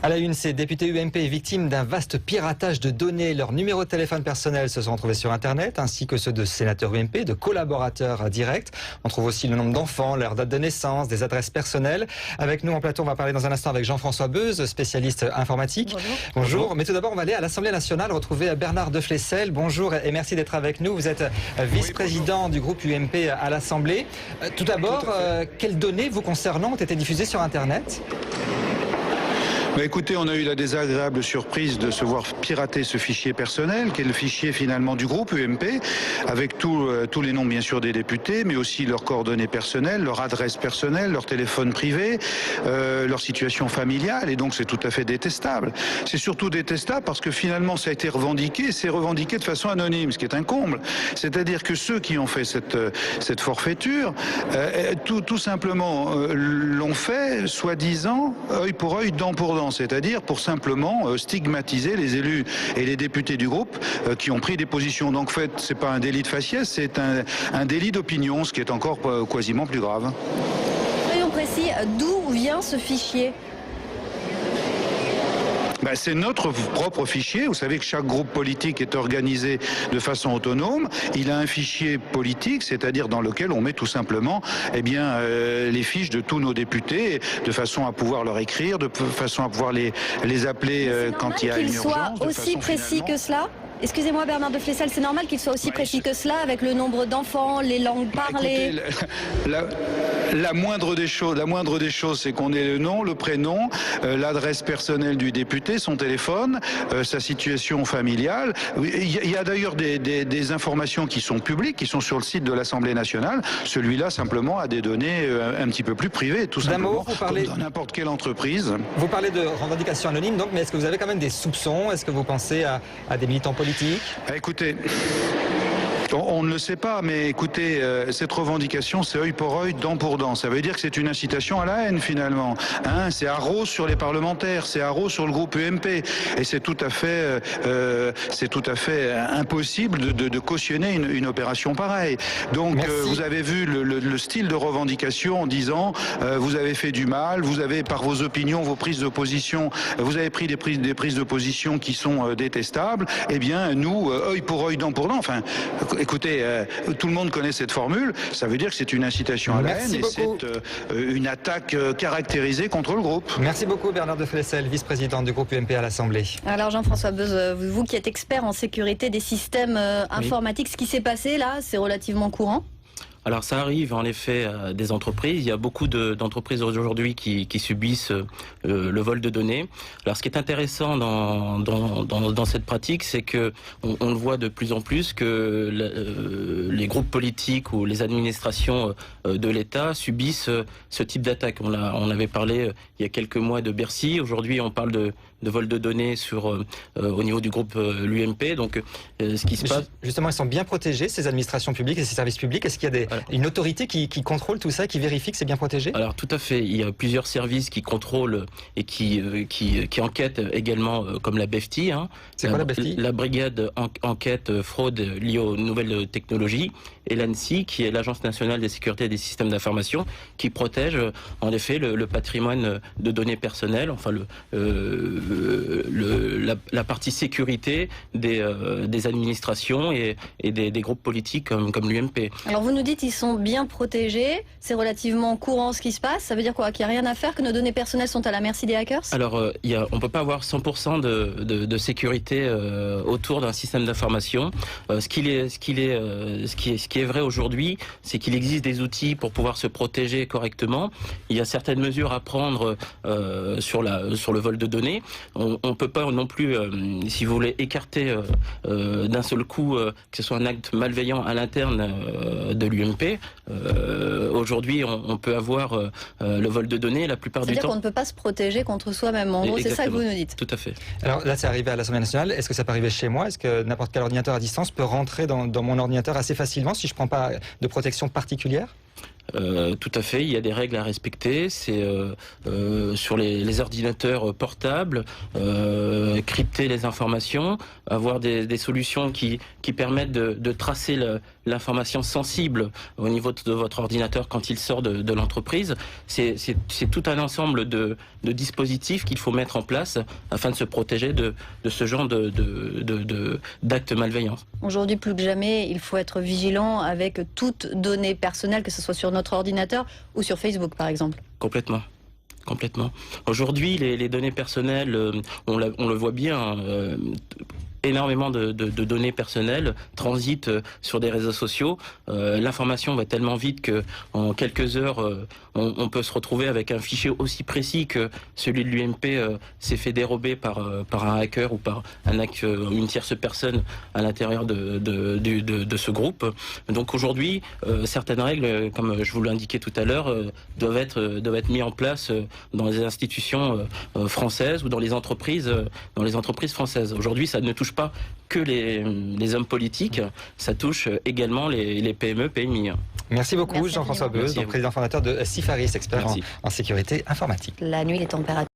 À la une, ces députés UMP victimes d'un vaste piratage de données. Leurs numéros de téléphone personnels se sont retrouvés sur Internet, ainsi que ceux de sénateurs UMP, de collaborateurs directs. On trouve aussi le nombre d'enfants, leur date de naissance, des adresses personnelles. Avec nous en plateau, on va parler dans un instant avec Jean-François Beuze, spécialiste informatique. Bonjour. Mais tout d'abord, on va aller à l'Assemblée nationale retrouver Bernard de Flessel. Bonjour et merci d'être avec nous. Vous êtes vice-président du groupe UMP à l'Assemblée. Tout d'abord, quelles données vous concernant ont été diffusées sur Internet ? Écoutez, on a eu la désagréable surprise de se voir pirater ce fichier personnel, qui est le fichier finalement du groupe UMP, avec tous les noms bien sûr des députés, mais aussi leurs coordonnées personnelles, leur adresse personnelle, leur téléphone privé, leur situation familiale, et donc c'est tout à fait détestable. C'est surtout détestable parce que finalement ça a été revendiqué, c'est revendiqué de façon anonyme, ce qui est un comble. C'est-à-dire que ceux qui ont fait cette forfaiture, tout simplement l'ont fait, soi-disant, œil pour œil, dent pour dent. C'est-à-dire pour simplement stigmatiser les élus et les députés du groupe qui ont pris des positions. Donc en fait, c'est pas un délit de faciès, c'est un délit d'opinion, ce qui est encore quasiment plus grave. Soyons précis, d'où vient ce fichier ? C'est notre propre fichier. Vous savez que chaque groupe politique est organisé de façon autonome. Il a un fichier politique, c'est-à-dire dans lequel on met tout simplement les fiches de tous nos députés, de façon à pouvoir leur écrire, de façon à pouvoir les appeler quand il y a une urgence. C'est normal qu'il soit aussi précis que cela ? Excusez-moi Bernard de Flessel, c'est normal qu'il soit aussi précis que cela avec le nombre d'enfants, les langues parlées. Écoutez, la moindre des choses, c'est qu'on ait le nom, le prénom, l'adresse personnelle du député, son téléphone, sa situation familiale. Il y a d'ailleurs des informations qui sont publiques, qui sont sur le site de l'Assemblée nationale. Celui-là, simplement, a des données un petit peu plus privées, tout simplement, comme dans n'importe quelle entreprise. Vous parlez de revendications anonymes, donc, mais est-ce que vous avez quand même des soupçons ? Est-ce que vous pensez à des militants politiques ? Écoutez, on ne le sait pas, mais écoutez, cette revendication, c'est œil pour œil, dent pour dent. Ça veut dire que c'est une incitation à la haine, finalement. C'est haro sur les parlementaires, c'est haro sur le groupe UMP. Et c'est tout à fait impossible de cautionner une opération pareille. Donc, vous avez vu le style de revendication en disant vous avez fait du mal, vous avez, par vos opinions, vos prises de position, vous avez pris des prises de position qui sont détestables. Eh bien, nous, œil pour œil, dent pour dent, enfin... Écoutez, tout le monde connaît cette formule, ça veut dire que c'est une incitation à la haine et c'est une attaque caractérisée contre le groupe. Merci beaucoup Bernard de Flessel, vice-président du groupe UMP à l'Assemblée. Alors Jean-François Beuze, vous qui êtes expert en sécurité des systèmes informatiques, ce qui s'est passé là, c'est relativement courant ? Alors ça arrive en effet à des entreprises. Il y a beaucoup d'entreprises aujourd'hui qui subissent le vol de données. Alors ce qui est intéressant dans cette pratique, c'est que on le voit de plus en plus que les groupes politiques ou les administrations de l'État subissent ce type d'attaque. On avait parlé il y a quelques mois de Bercy. Aujourd'hui, on parle de vol de données au niveau du groupe l'UMP. Donc ce qui se passe... Justement, ils sont bien protégés, ces administrations publiques et ces services publics. Est-ce qu'il y a une autorité qui contrôle tout ça, qui vérifie que c'est bien protégé ? Alors tout à fait. Il y a plusieurs services qui contrôlent et qui enquêtent également, comme la BEFTI. C'est quoi la BEFTI ? La brigade enquête fraude liée aux nouvelles technologies, et l'ANSSI, qui est l'Agence nationale de sécurité des systèmes d'information, qui protège en effet le patrimoine de données personnelles, enfin la partie sécurité des administrations et des groupes politiques comme l'UMP. Alors vous nous dites ils sont bien protégés, c'est relativement courant ce qui se passe, ça veut dire quoi ? Qu'il n'y a rien à faire, que nos données personnelles sont à la merci des hackers ? Alors on ne peut pas avoir 100% de sécurité autour d'un système d'information. Ce qui est vrai aujourd'hui, c'est qu'il existe des outils pour pouvoir se protéger correctement. Il y a certaines mesures à prendre sur le vol de données. On ne peut pas non plus, si vous voulez, écarter d'un seul coup que ce soit un acte malveillant à l'interne de l'UMP. Aujourd'hui, on peut avoir le vol de données la plupart du temps. C'est-à-dire qu'on ne peut pas se protéger contre soi-même. En gros, c'est ça que vous nous dites. Tout à fait. Alors là, c'est arrivé à l'Assemblée nationale. Est-ce que ça peut arriver chez moi ? Est-ce que n'importe quel ordinateur à distance peut rentrer dans mon ordinateur assez facilement si je ne prends pas de protection particulière ? Tout à fait, il y a des règles à respecter. C'est sur les ordinateurs portables, crypter les informations, avoir des solutions qui permettent de tracer l'information sensible au niveau de votre ordinateur quand il sort de l'entreprise. C'est tout un ensemble de dispositifs qu'il faut mettre en place afin de se protéger de ce genre d'actes malveillants. Aujourd'hui, plus que jamais, il faut être vigilant avec toute donnée personnelle, que ce soit sur notre ordinateur ou sur Facebook, par exemple. Complètement. Aujourd'hui, les données personnelles, on le voit bien, énormément de données personnelles transitent sur des réseaux sociaux. L'information va tellement vite que en quelques heures, on peut se retrouver avec un fichier aussi précis que celui de l'UMP s'est fait dérober par un hacker ou par une tierce personne à l'intérieur de ce groupe. Donc aujourd'hui, certaines règles, comme je vous l'ai indiqué tout à l'heure, doivent être mises en place dans les institutions françaises ou dans les entreprises françaises. Aujourd'hui, ça ne touche pas que les hommes politiques, ça touche également les PME, PMI. Merci beaucoup Jean-François Beuze, président fondateur de Sifaris, expert en sécurité informatique. La nuit, les températures